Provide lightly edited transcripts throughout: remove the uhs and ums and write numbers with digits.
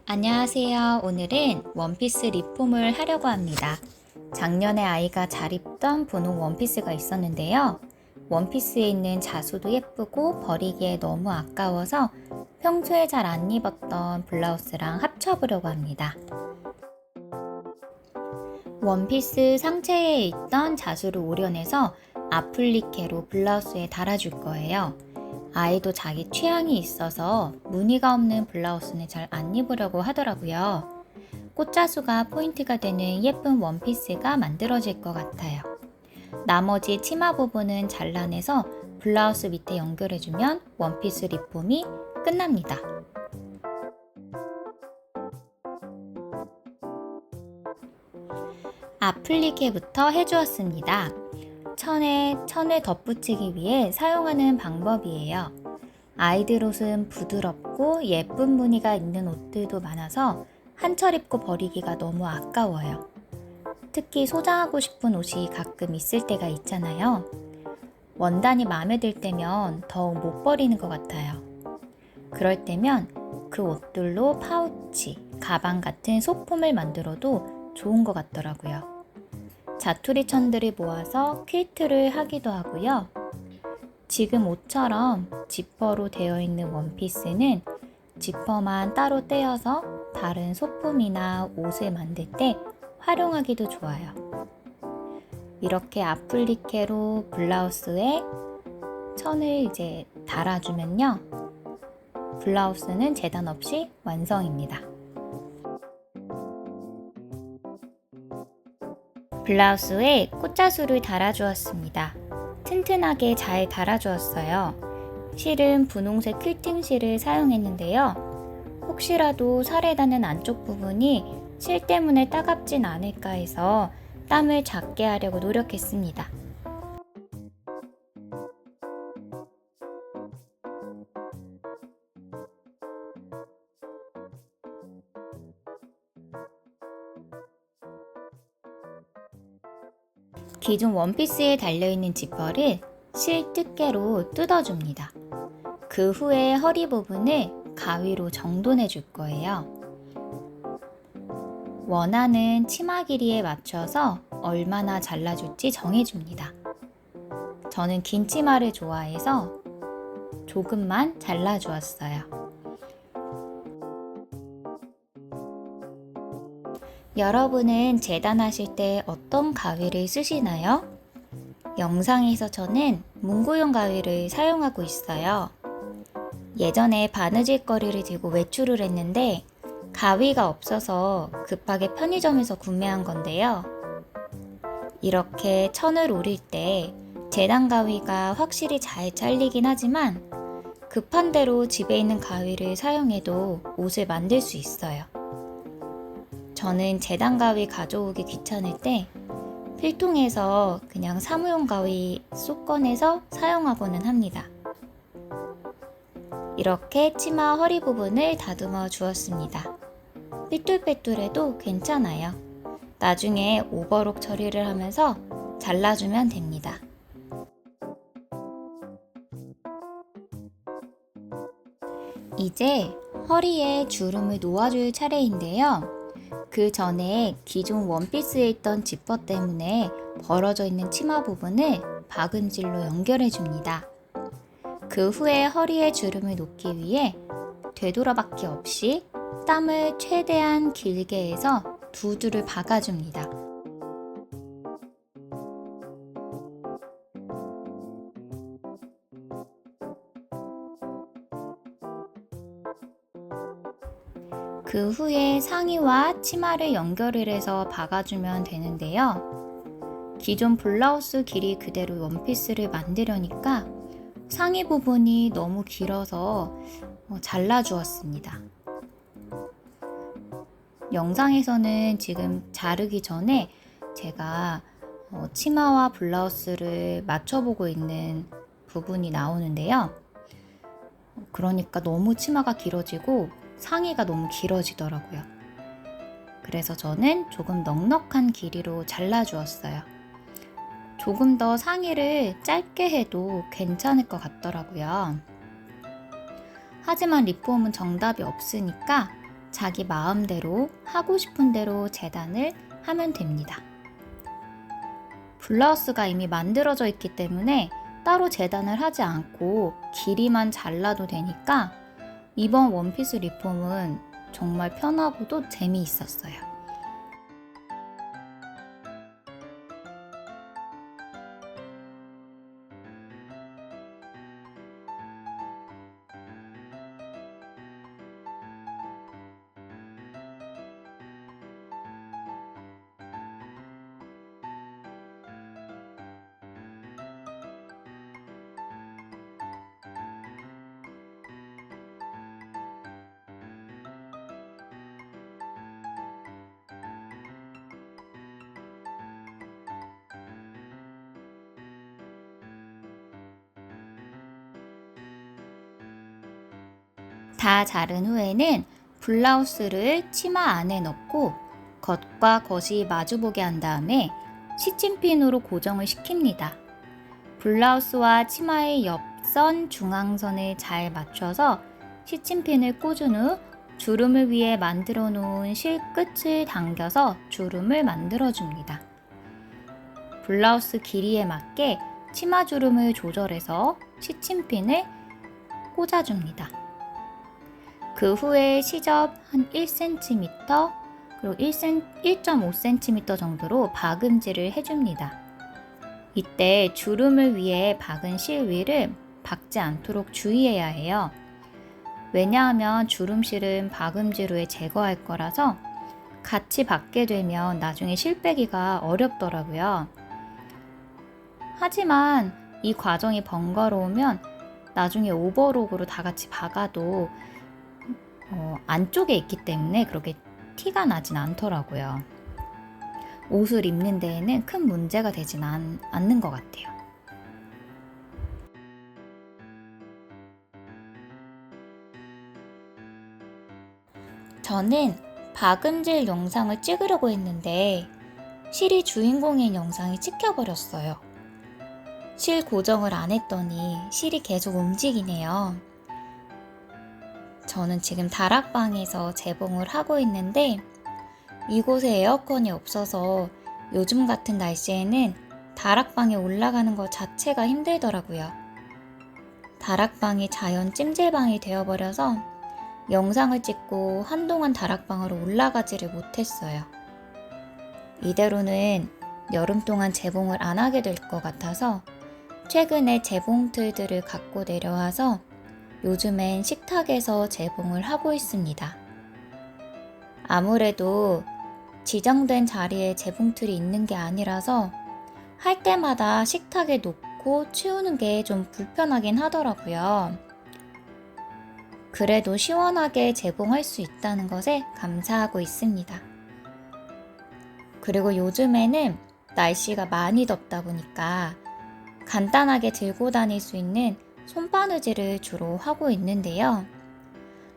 안녕하세요. 오늘은 원피스 리폼을 하려고 합니다. 작년에 아이가 잘 입던 분홍 원피스가 있었는데요. 원피스에 있는 자수도 예쁘고 버리기에 너무 아까워서 평소에 잘 안 입었던 블라우스랑 합쳐보려고 합니다. 원피스 상체에 있던 자수를 오려내서 아플리케로 블라우스에 달아줄 거예요. 아이도 자기 취향이 있어서 무늬가 없는 블라우스는 잘 안 입으려고 하더라고요. 꽃자수가 포인트가 되는 예쁜 원피스가 만들어질 것 같아요. 나머지 치마 부분은 잘라내서 블라우스 밑에 연결해주면 원피스 리폼이 끝납니다. 아플리케부터 해주었습니다. 천을 덧붙이기 위해 사용하는 방법이에요. 아이들 옷은 부드럽고 예쁜 무늬가 있는 옷들도 많아서 한철 입고 버리기가 너무 아까워요. 특히 소장하고 싶은 옷이 가끔 있을 때가 있잖아요. 원단이 마음에 들 때면 더욱 못 버리는 것 같아요. 그럴 때면 그 옷들로 파우치, 가방 같은 소품을 만들어도 좋은 것 같더라고요. 자투리 천들을 모아서 퀼트를 하기도 하고요. 지금 옷처럼 지퍼로 되어 있는 원피스는 지퍼만 따로 떼어서 다른 소품이나 옷을 만들 때 활용하기도 좋아요. 이렇게 아플리케로 블라우스에 천을 달아주면요. 블라우스는 재단 없이 완성입니다. 블라우스에 꽃자수를 달아주었습니다. 튼튼하게 잘 달아주었어요. 실은 분홍색 퀼팅 실을 사용했는데요. 혹시라도 살에 닿는 안쪽 부분이 실 때문에 따갑진 않을까 해서 땀을 작게 하려고 노력했습니다. 기존 원피스에 달려있는 지퍼를 실 집게로 뜯어줍니다. 그 후에 허리 부분을 가위로 정돈해 줄 거예요. 원하는 치마 길이에 맞춰서 얼마나 잘라줄지 정해줍니다. 저는 긴 치마를 좋아해서 조금만 잘라주었어요. 여러분은 재단하실 때 어떤 가위를 쓰시나요? 영상에서 저는 문구용 가위를 사용하고 있어요. 예전에 바느질거리를 들고 외출을 했는데 가위가 없어서 급하게 편의점에서 구매한 건데요. 이렇게 천을 오릴 때 재단 가위가 확실히 잘 잘리긴 하지만 급한 대로 집에 있는 가위를 사용해도 옷을 만들 수 있어요. 저는 재단 가위 가져오기 귀찮을 때 필통에서 그냥 사무용 가위 쏙 꺼내서 사용하고는 합니다. 이렇게 치마 허리 부분을 다듬어 주었습니다. 삐뚤빼뚤해도 괜찮아요. 나중에 오버록 처리를 하면서 잘라주면 됩니다. 이제 허리에 주름을 놓아줄 차례인데요. 그 전에 기존 원피스에 있던 지퍼 때문에 벌어져 있는 치마 부분을 박은질로 연결해 줍니다. 그 후에 허리에 주름을 놓기 위해 되돌아박기 없이 땀을 최대한 길게 해서 두 줄을 박아줍니다. 그 후에 상의와 치마를 연결을 해서 박아주면 되는데요. 기존 블라우스 길이 그대로 원피스를 만들려니까 상의 부분이 너무 길어서 잘라주었습니다. 영상에서는 지금 자르기 전에 제가 치마와 블라우스를 맞춰보고 있는 부분이 나오는데요. 그러니까 너무 치마가 길어지고 상의가 너무 길어지더라고요. 그래서 저는 조금 넉넉한 길이로 잘라주었어요. 조금 더 상의를 짧게 해도 괜찮을 것 같더라고요. 하지만 리폼은 정답이 없으니까 자기 마음대로 하고 싶은 대로 재단을 하면 됩니다. 블라우스가 이미 만들어져 있기 때문에 따로 재단을 하지 않고 길이만 잘라도 되니까 이번 원피스 리폼은 정말 편하고도 재미있었어요. 다 자른 후에는 블라우스를 치마 안에 넣고 겉과 겉이 마주보게 한 다음에 시침핀으로 고정을 시킵니다. 블라우스와 치마의 옆선, 중앙선을 잘 맞춰서 시침핀을 꽂은 후 주름을 위해 만들어 놓은 실 끝을 당겨서 주름을 만들어 줍니다. 블라우스 길이에 맞게 치마 주름을 조절해서 시침핀을 꽂아줍니다. 그 후에 시접 한 1cm 그리고 1.5cm 정도로 박음질을 해줍니다. 이때 주름을 위해 박은 실 위를 박지 않도록 주의해야 해요. 왜냐하면 주름실은 박음질 후에 제거할 거라서 같이 박게 되면 나중에 실 빼기가 어렵더라고요. 하지만 이 과정이 번거로우면 나중에 오버록으로 다 같이 박아도 안쪽에 있기 때문에 그렇게 티가 나진 않더라고요. 옷을 입는 데에는 큰 문제가 되진 않는 것 같아요. 저는 박음질 영상을 찍으려고 했는데 실이 주인공인 영상이 찍혀버렸어요. 실 고정을 안 했더니 실이 계속 움직이네요. 저는 지금 다락방에서 재봉을 하고 있는데 이곳에 에어컨이 없어서 요즘 같은 날씨에는 다락방에 올라가는 것 자체가 힘들더라고요. 다락방이 자연 찜질방이 되어버려서 영상을 찍고 한동안 다락방으로 올라가지를 못했어요. 이대로는 여름 동안 재봉을 안 하게 될 것 같아서 최근에 재봉 틀들을 갖고 내려와서 요즘엔 식탁에서 재봉을 하고 있습니다. 아무래도 지정된 자리에 재봉틀이 있는 게 아니라서 할 때마다 식탁에 놓고 치우는 게 좀 불편하긴 하더라고요. 그래도 시원하게 재봉할 수 있다는 것에 감사하고 있습니다. 그리고 요즘에는 날씨가 많이 덥다 보니까 간단하게 들고 다닐 수 있는 손바느질을 주로 하고 있는데요.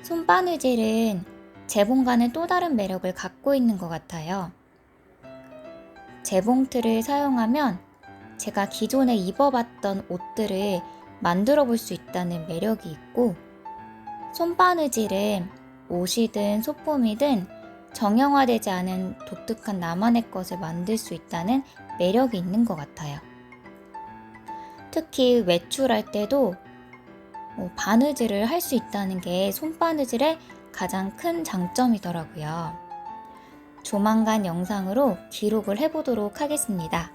손바느질은 재봉과는 또 다른 매력을 갖고 있는 것 같아요. 재봉틀을 사용하면 제가 기존에 입어봤던 옷들을 만들어 볼 수 있다는 매력이 있고, 손바느질은 옷이든 소품이든 정형화되지 않은 독특한 나만의 것을 만들 수 있다는 매력이 있는 것 같아요. 특히 외출할 때도 바느질을 할 수 있다는 게 손바느질의 가장 큰 장점이더라고요. 조만간 영상으로 기록을 해보도록 하겠습니다.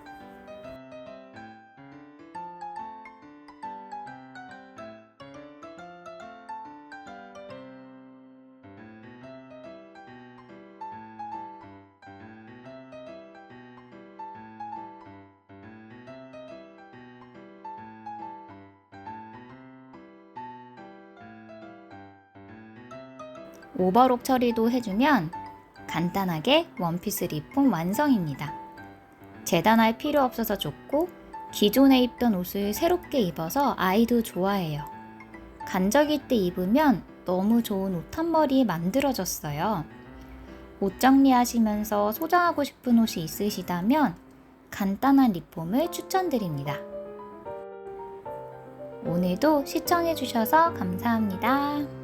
오버록 처리도 해주면 간단하게 원피스 리폼 완성입니다. 재단할 필요 없어서 좋고 기존에 입던 옷을 새롭게 입어서 아이도 좋아해요. 간적일 때 입으면 너무 좋은 옷 한 벌이 만들어졌어요. 옷 정리하시면서 소장하고 싶은 옷이 있으시다면 간단한 리폼을 추천드립니다. 오늘도 시청해주셔서 감사합니다.